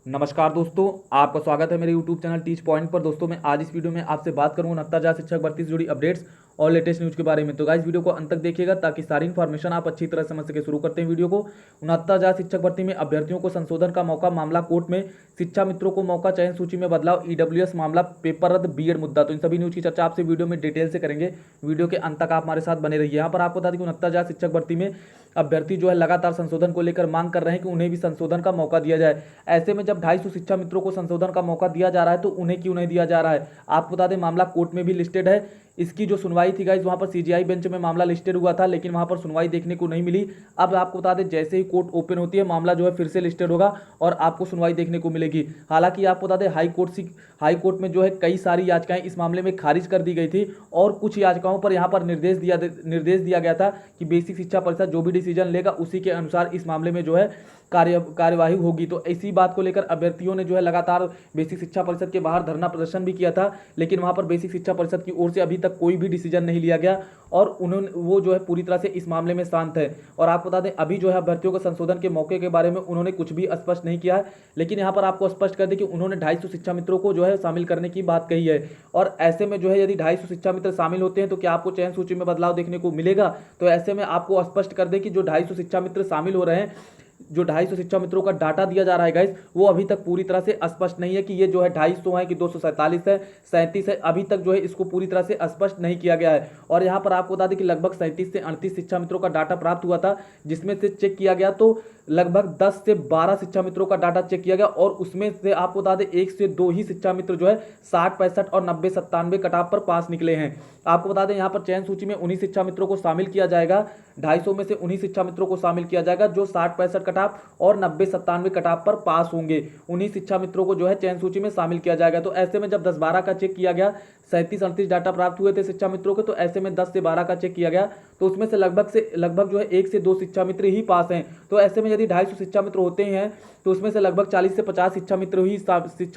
नमस्कार दोस्तों, आपका स्वागत है मेरे YouTube चैनल टीच पॉइंट पर। दोस्तों मैं आज इस वीडियो में आपसे बात करूंगा 69,000 शिक्षक भर्ती से जुड़ी अपडेट्स और लेटेस्ट न्यूज़ के बारे में। तो गाइस वीडियो को अंत तक देखिएगा ताकि सारी इन्फॉर्मेशन आप अच्छी तरह समझ सके। शुरू करते हैं वीडियो को। 69,000 शिक्षक भर्ती में अभ्यर्थियों को संशोधन का मौका, मामला कोर्ट में, शिक्षा मित्रों को मौका, चयन सूची में बदलाव, ईडब्ल्यूएस मामला, पेपर रद्द, बीएड मुद्दा। तो इन सभी न्यूज़ की चर्चा आपसे वीडियो में डिटेल से करेंगे। वीडियो के अंत तक आप हमारे साथ बने रहिए। यहाँ पर आपको बता दें कि 69,000 शिक्षक भर्ती में अभ्यर्थी जो है लगातार संशोधन को लेकर मांग कर रहे हैं कि उन्हें भी संशोधन का मौका दिया जाए। ऐसे में जब 250 शिक्षा मित्रों को संशोधन का मौका दिया जा रहा है तो उन्हें क्यों नहीं दिया जा रहा है। आपको बता दें मामला कोर्ट में भी लिस्टेड है। इसकी जो सुनवाई थी गाइस, वहां पर सीजीआई बेंच में मामला लिस्टेड हुआ था, लेकिन वहां पर सुनवाई देखने को नहीं मिली। अब आपको बता दें जैसे ही कोर्ट ओपन होती है मामला जो है फिर से लिस्टेड होगा और आपको सुनवाई देखने को मिलेगी। हालांकि आपको बता दें हाई कोर्ट में जो है कई सारी याचिकाएं इस मामले में खारिज कर दी गई थी और कुछ याचिकाओं पर यहाँ पर निर्देश दिया गया था कि बेसिक शिक्षा परिषद जो भी डिसीजन लेगा उसी के अनुसार इस मामले में जो है कार्यवाही होगी। तो इसी बात को लेकर अभ्यर्थियों ने जो है लगातार बेसिक शिक्षा परिषद के बाहर धरना प्रदर्शन भी किया था, लेकिन वहां पर बेसिक शिक्षा परिषद की ओर से अभी तक कोई भी डिसीजन नहीं लिया गया और वो जो है पूरी तरह से इस मामले में शांत है। और आपको बता दें अभी जो है अभ्यर्थियों को संशोधन के मौके के बारे में उन्होंने कुछ भी स्पष्ट नहीं किया है, लेकिन यहाँ पर आपको स्पष्ट कर दें कि उन्होंने 250 शिक्षा मित्रों को जो है शामिल करने की बात कही है। और ऐसे में जो है यदि 250 शिक्षा मित्र शामिल होते हैं तो क्या आपको चयन सूची में बदलाव देखने को मिलेगा। तो ऐसे में आपको स्पष्ट कर दें कि जो 250 शिक्षा मित्र शामिल हो रहे हैं, जो 250 शिक्षा मित्रों का डाटा दिया जा रहा है गाइस, वो अभी तक पूरी तरह से स्पष्ट नहीं है कि ये जो है 250 है कि 247 है, 37 है। अभी तक जो है इसको पूरी तरह से स्पष्ट नहीं किया गया है। और यहाँ पर आपको बता दें कि लगभग 37 से 38 शिक्षा मित्रों का डाटा प्राप्त हुआ था, जिसमें से चेक किया गया तो लगभग 10 से 12 शिक्षा मित्रों का डाटा चेक किया गया और उसमें से आपको बता दें 1 से 2 ही शिक्षा मित्र जो है 60, 65 और 90, 97 कटाव पर पास निकले हैं। आपको बता दें यहाँ पर चयन सूची में 19 शिक्षा मित्रों को शामिल किया जाएगा। 250 में से 19 शिक्षा मित्रों को शामिल किया जाएगा जो 60, 65 कटाव और 90, 97 कटाव पर पास होंगे। 19 शिक्षा मित्रों को जो है चयन सूची में शामिल किया जाएगा। तो ऐसे में जब 10-12 का चेक किया गया, 37, 38 डाटा प्राप्त हुए थे शिक्षा मित्रों के, तो ऐसे में 10 से 12 का चेक किया गया तो उसमें से लगभग जो है 1 से 2 शिक्षा मित्र ही पास हैं। तो ऐसे में यदि 250 शिक्षा मित्र होते हैं तो उसमें से लगभग 40 से 50 शिक्षा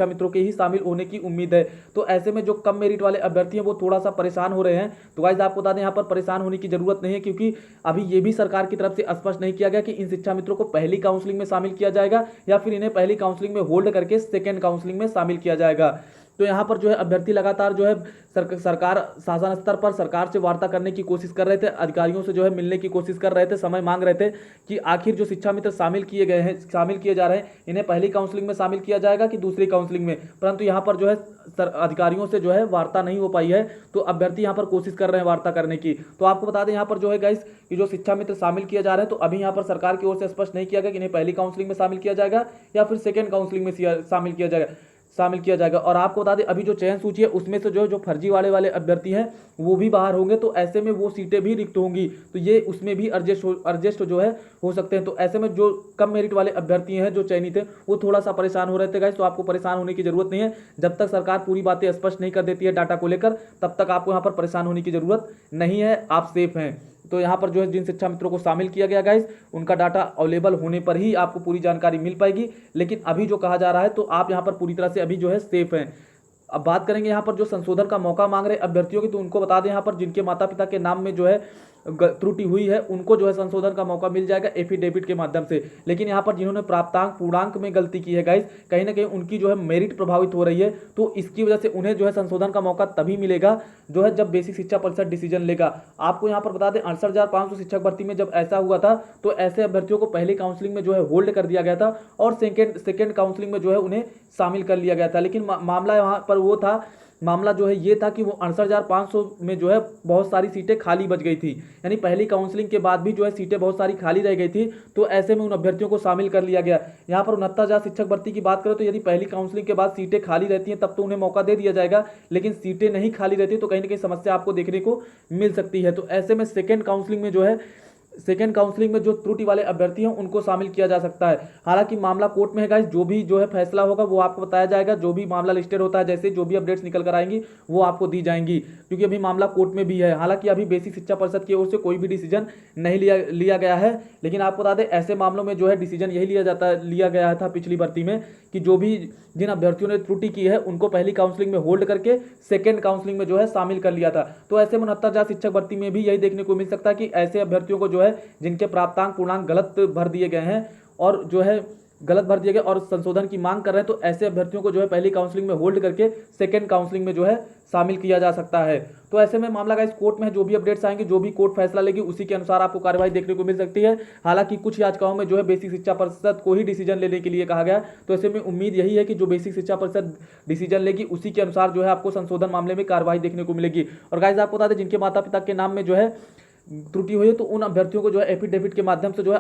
मित्रों के ही शामिल होने की उम्मीद है। तो ऐसे में जो कम मेरिट वाले अभ्यर्थी हैं वो थोड़ा सा परेशान हो रहे हैं। तो गाइस आपको बता दें यहाँ पर परेशान होने की जरूरत नहीं है, क्योंकि अभी ये भी सरकार की तरफ से स्पष्ट नहीं किया गया कि इन शिक्षा मित्रों को पहली काउंसलिंग में शामिल किया जाएगा या फिर इन्हें पहली काउंसलिंग में होल्ड करके सेकेंड काउंसलिंग में शामिल किया जाएगा। तो यहाँ पर जो है अभ्यर्थी लगातार जो है सरकार शासन स्तर पर सरकार से वार्ता करने की कोशिश कर रहे थे, अधिकारियों से जो है मिलने की कोशिश कर रहे थे, समय मांग रहे थे कि आखिर जो शिक्षा मित्र शामिल किए जा रहे हैं इन्हें पहली काउंसलिंग में शामिल किया जाएगा कि दूसरी काउंसलिंग में। परंतु यहाँ पर जो है अधिकारियों से जो है वार्ता नहीं हो पाई है, तो अभ्यर्थी यहाँ पर कोशिश कर रहे हैं वार्ता करने की। तो आपको बता दें यहाँ पर जो है गाइस कि जो शिक्षा मित्र शामिल किया जा रहा है, तो अभी यहाँ पर सरकार की ओर से स्पष्ट नहीं किया गया कि इन्हें पहली काउंसलिंग में शामिल किया जाएगा या फिर सेकेंड काउंसलिंग में शामिल किया जाएगा। और आपको बता दें अभी जो चयन सूची है उसमें से जो फर्जी वाले अभ्यर्थी हैं वो भी बाहर होंगे, तो ऐसे में वो सीटें भी रिक्त होंगी, तो ये उसमें भी एडजस्ट जो है हो सकते हैं। तो ऐसे में जो कम मेरिट वाले अभ्यर्थी हैं जो चयनित हैं वो थोड़ा सा परेशान हो रहे थे गाइस। तो आपको परेशान होने की जरूरत नहीं है। जब तक सरकार पूरी बातें स्पष्ट नहीं कर देती है डाटा को लेकर, तब तक आपको यहाँ पर परेशान होने की जरूरत नहीं है, आप सेफ हैं। तो यहाँ पर जो है जिन शिक्षा मित्रों को शामिल किया गया गाइस, उनका डाटा अवेलेबल होने पर ही आपको पूरी जानकारी मिल पाएगी। लेकिन अभी जो कहा जा रहा है तो आप यहाँ पर पूरी तरह से अभी जो है सेफ हैं। अब बात करेंगे यहाँ पर जो संशोधन का मौका मांग रहे अभ्यर्थियों की, तो उनको बता दें यहाँ पर जिनके माता पिता के नाम में जो है त्रुटि हुई है उनको जो है संशोधन का मौका मिल जाएगा एफिडेविट के माध्यम से। लेकिन यहाँ पर जिन्होंने प्राप्तांक पूर्णांक में गलती की है गाइस, कहीं ना कहीं उनकी जो है मेरिट प्रभावित हो रही है, तो इसकी वजह से उन्हें जो है संशोधन का मौका तभी मिलेगा जो है जब बेसिक शिक्षा परिषद डिसीजन लेगा। आपको यहाँ पर बता दें 68,500 शिक्षक भर्ती में जब ऐसा हुआ था तो ऐसे अभ्यर्थियों को पहली काउंसलिंग में जो है होल्ड कर दिया गया था और सेकेंड काउंसलिंग में जो है उन्हें शामिल कर लिया गया था। लेकिन मामला यहाँ पर वो था, मामला जो है ये था कि वो 68,500 में जो है बहुत सारी सीटें खाली बच गई थी, यानी पहली काउंसलिंग के बाद भी जो है सीटें बहुत सारी खाली रह गई थी। तो ऐसे में उन अभ्यर्थियों को शामिल कर लिया गया। यहाँ पर 69,000 शिक्षक भर्ती की बात करें तो यदि पहली काउंसलिंग के बाद सीटें खाली रहती हैं तब तो उन्हें मौका दे दिया जाएगा, लेकिन सीटें नहीं खाली रहती तो कहीं ना कहीं समस्या आपको देखने को मिल सकती है। तो ऐसे में सेकेंड काउंसलिंग में जो त्रुटि वाले अभ्यर्थी हैं उनको शामिल किया जा सकता है। हालांकि मामला कोर्ट में है गाइस, जो भी जो है फैसला होगा वो आपको बताया जाएगा। जो भी मामला लिस्टेड होता है, जैसे जो भी अपडेट्स निकल कर आएंगी वो आपको दी जाएंगी, क्योंकि अभी मामला कोर्ट में भी है। हालांकि अभी बेसिक शिक्षा परिषद की ओर से कोई भी डिसीजन नहीं लिया गया है, लेकिन आपको बता दें ऐसे मामलों में जो है डिसीजन यही लिया गया था पिछली भर्ती में कि जिन अभ्यर्थियों ने त्रुटि की है उनको पहली काउंसलिंग में होल्ड करके सेकेंड काउंसलिंग में जो है शामिल कर लिया था। तो ऐसे में 69,000 शिक्षक भर्ती में भी यही देखने को मिल सकता है कि ऐसे अभ्यर्थियों को जो है जिनके प्राप्तांक पूर्णांक गलत भर दिए गए हैं और जो है गलत भर दिया गया और संशोधन की मांग कर रहे हैं, तो ऐसे अभ्यर्थियों को जो है पहली काउंसलिंग में होल्ड करके सेकेंड काउंसलिंग में जो है शामिल किया जा सकता है। तो ऐसे में मामला गाइस कोर्ट में है, जो भी अपडेट्स आएंगे, जो भी कोर्ट फैसला लेगी, उसी के अनुसार आपको कार्यवाही देखने को मिल सकती है। हालांकि कुछ याचिकाओं में जो है बेसिक शिक्षा परिषद को ही डिसीजन लेने के लिए कहा गया, तो ऐसे में उम्मीद यही है कि जो बेसिक शिक्षा परिषद डिसीजन लेगी उसी के अनुसार जो है आपको संशोधन मामले में कार्यवाही देखने को मिलेगी। और गाइस आपको बता दें, जिनके माता पिता के नाम में जो है त्रुटि हुई है, तो उन अभ्यर्थियों को जो है एफिडेविट के माध्यम से जो है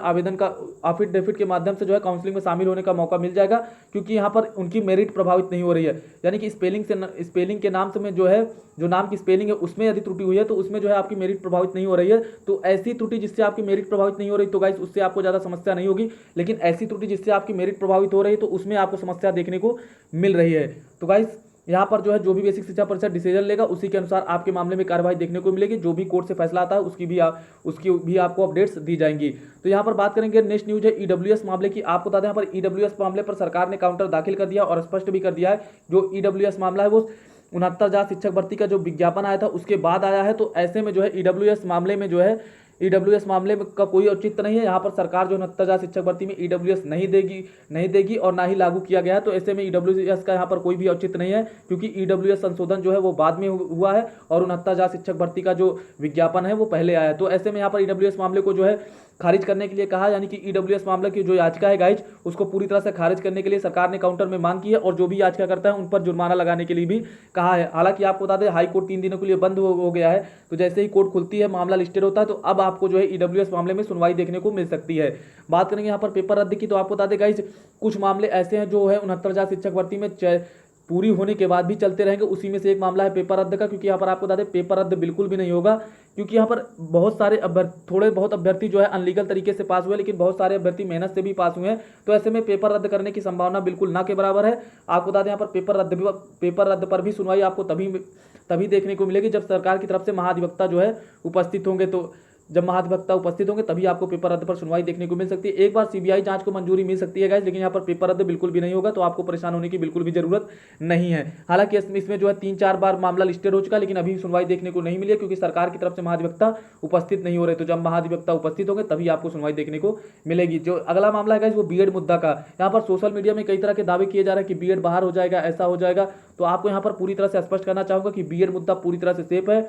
एफिडेविट के माध्यम से जो है काउंसलिंग में शामिल होने का मौका मिल जाएगा, क्योंकि यहाँ पर उनकी मेरिट प्रभावित नहीं हो रही है। यानी कि स्पेलिंग के नाम से में जो है, जो नाम की स्पेलिंग है उसमें यदि त्रुटि हुई है तो उसमें जो है आपकी मेरिट प्रभावित नहीं हो रही है। तो ऐसी त्रुटि जिससे आपकी मेरिट प्रभावित नहीं हो रही, तो गाइस उससे आपको ज़्यादा समस्या नहीं होगी। लेकिन ऐसी त्रुटि जिससे आपकी मेरिट प्रभावित हो रही है, तो उसमें आपको समस्या देखने को मिल रही है। तो गाइस यहाँ पर जो है जो भी बेसिक शिक्षा परिषद डिसीजन लेगा उसी के अनुसार आपके मामले में कार्रवाई देखने को मिलेगी। जो भी कोर्ट से फैसला आता है उसकी भी आपको अपडेट्स दी जाएंगी। तो यहाँ पर बात करेंगे नेक्स्ट न्यूज है ईडब्ल्यूएस मामले की। आपको बता दें, यहाँ पर ईडब्ल्यूएस मामले पर सरकार ने काउंटर दाखिल कर दिया और स्पष्ट भी कर दिया है। जो ईडब्ल्यूएस मामला है वो 69,000 शिक्षक भर्ती का जो विज्ञापन आया था उसके बाद आया है। तो ऐसे में जो है ईडब्ल्यूएस मामले में जो है मामले का कोई औचित्य नहीं है। यहाँ पर सरकार जो 69,000 शिक्षक भर्ती में ईडब्ल्यूएस नहीं देगी और ना ही लागू किया गया है। तो ऐसे में ईडब्ल्यूएस का यहाँ पर कोई भी औचित्य नहीं है, क्योंकि ईडब्ल्यूएस संशोधन जो है वो बाद में हुआ है और 69,000 शिक्षक भर्ती का जो विज्ञापन है वो पहले आया है। तो ऐसे में यहाँ पर ईडब्ल्यूएस मामले को जो है खारिज करने के लिए कहा, यानी कि ईडब्ल्यूएस मामले की जो याचिका है गाइज उसको पूरी तरह से खारिज करने के लिए सरकार ने काउंटर में मांग की है और जो भी याचिका करता है उन पर जुर्माना लगाने के लिए भी कहा है। हालांकि आपको बता दें, हाई कोर्ट 3 दिनों के लिए बंद हो गया है। तो जैसे ही कोर्ट खुलती है, मामला लिस्टेड होता है, तो अब आपको जो है ईडब्ल्यूएस मामले में सुनवाई देखने को मिल सकती है। बात करेंगे यहाँ पर पेपर रद्द की, तो आपको बता दें गाइज कुछ मामले ऐसे हैं जो है 69,000 शिक्षक भर्ती में पूरी होने के बाद भी चलते रहेंगे। उसी में से एक मामला है पेपर रद्द का, क्योंकि यहाँ पर आपको बता दें पेपर रद्द बिल्कुल भी नहीं होगा, क्योंकि यहाँ पर बहुत सारे थोड़े बहुत अभ्यर्थी जो है अनलीगल तरीके से पास हुए, लेकिन बहुत सारे अभ्यर्थी मेहनत से भी पास हुए हैं। तो ऐसे में पेपर रद्द करने की संभावना बिल्कुल ना के बराबर है। आपको बता दें, यहाँ पर पेपर रद्द पर भी सुनवाई आपको तभी देखने को मिलेगी जब सरकार की तरफ से महाधिवक्ता जो है उपस्थित होंगे। तो जब महाधिवक्ता उपस्थित होंगे तभी आपको पेपर रद्द पर सुनवाई देखने को मिल सकती है। एक बार सीबीआई जांच को मंजूरी मिल सकती है गाइस, लेकिन यहाँ पर पेपर रद्द बिल्कुल भी नहीं होगा, तो आपको परेशान होने की बिल्कुल भी जरूरत नहीं है। हालांकि इसमें जो है 3-4 बार मामला लिस्टेड हो चुका, लेकिन अभी सुनवाई देखने को नहीं मिली है, क्योंकि सरकार की तरफ से महाधिवक्ता उपस्थित नहीं हो रहे। तो जब महाधिवक्ता उपस्थित होंगे तभी आपको सुनवाई देखने को मिलेगी। जो अगला मामला है गाइस वो बीएड मुद्दा का। यहाँ पर सोशल मीडिया में कई तरह के दावे किए जा रहे हैं कि बीएड बाहर हो जाएगा, ऐसा हो जाएगा। तो आपको यहाँ पर पूरी तरह से स्पष्ट करना चाहूंगा कि बीएड मुद्दा पूरी तरह से सेफ है।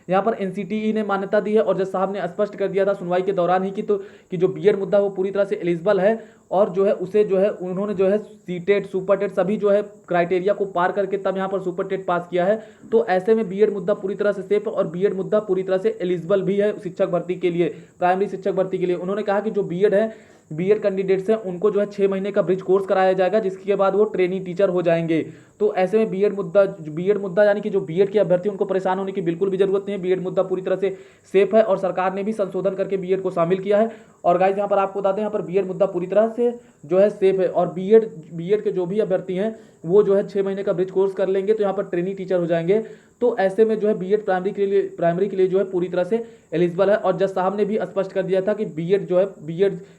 यहाँ पर एनसीटीई ने मान्यता दी है और जज साहब ने स्पष्ट कर दिया था सुनवाई के दौरान ही कि जो बीएड मुद्दा वो पूरी तरह से एलिजिबल है और जो है उसे जो है उन्होंने जो है सीटेट सुपरटेट सभी जो है क्राइटेरिया को पार करके तब यहाँ पर सुपरटेट पास किया है। तो ऐसे में बीएड मुद्दा पूरी तरह से सेफ है और बीएड मुद्दा पूरी तरह से एलिजिबल भी है शिक्षक भर्ती के लिए, प्राइमरी शिक्षक भर्ती के लिए। उन्होंने कहा कि जो बीएड कैंडिडेट्स हैं उनको जो है 6 महीने का ब्रिज कोर्स कराया जाएगा, जिसके बाद वो ट्रेनिंग टीचर हो जाएंगे। तो ऐसे में बीएड मुद्दा यानी कि जो बीएड के अभ्यर्थी उनको परेशान होने की बिल्कुल भी जरूरत नहीं है। बीएड मुद्दा पूरी तरह से सेफ है और सरकार ने भी संशोधन करके बीएड को शामिल किया है। और गाइस यहाँ पर आपको बता दें, यहाँ पर बीएड मुद्दा पूरी तरह से जो है सेफ है और बीएड के जो भी अभ्यर्थी हैं वो जो है 6 महीने का ब्रिज कोर्स कर लेंगे, तो यहाँ पर ट्रेनिंग टीचर हो जाएंगे। तो ऐसे में जो है बीएड प्राइमरी के लिए जो है पूरी तरह से एलिजिबल है। और जज साहब ने भी स्पष्ट कर दिया था कि बीएड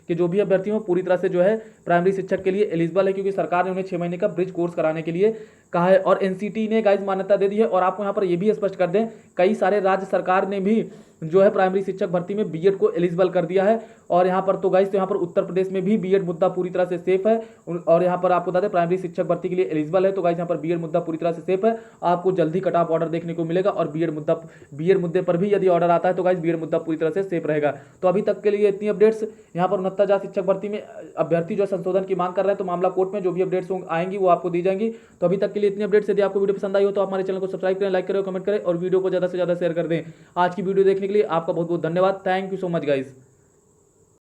के जो भी अभ्यर्थी हो पूरी तरह से जो है प्राइमरी शिक्षक के लिए एलिजिबल है, क्योंकि सरकार ने उन्हें 6 महीने का ब्रिज कोर्स कराने के लिए कहा है। और एनसीटी ने गाइस मान्यता दे दी है। और आपको यहाँ पर यह भी स्पष्ट कर दें, कई सारे राज्य सरकार ने भी जो है प्राइमरी शिक्षक भर्ती में बीएड को एलिजिबल कर दिया है। और यहाँ पर तो गाइस तो यहाँ पर उत्तर प्रदेश में भी बीएड मुद्दा पूरी तरह से सेफ है और यहाँ पर आपको बता दें प्राइमरी शिक्षक भर्ती के लिए एलिजिबल है। तो गाइस यहाँ पर बीएड मुद्दा पूरी तरह से सेफ है। आपको जल्दी कट ऑफ ऑर्डर देखने को मिलेगा और बीएड मुद्दे पर भी यदि ऑर्डर आता है तो गाइस बीएड मुद्दा पूरी तरह से सेफ रहेगा। तो अभी तक के लिए इतनी अपडेट्स। यहाँ पर 69,000 शिक्षक भर्ती में अभ्यर्थी जो संशोधन की मांग कर रहे हैं, तो मामला कोर्ट में जो भी अपडेट्स आएंगी वो आपको दी जाएंगी। तो अभी तक के लिए इतनी अपडेट्स। यदि आपको वीडियो पसंद आई हो तो आप हमारे चैनल को सब्सक्राइब करें, लाइक करें, कमेंट करें और वीडियो को ज़्यादा से ज़्यादा शेयर कर दें। आज की वीडियो देखने के लिए आपका बहुत बहुत धन्यवाद। Thank you so much guys.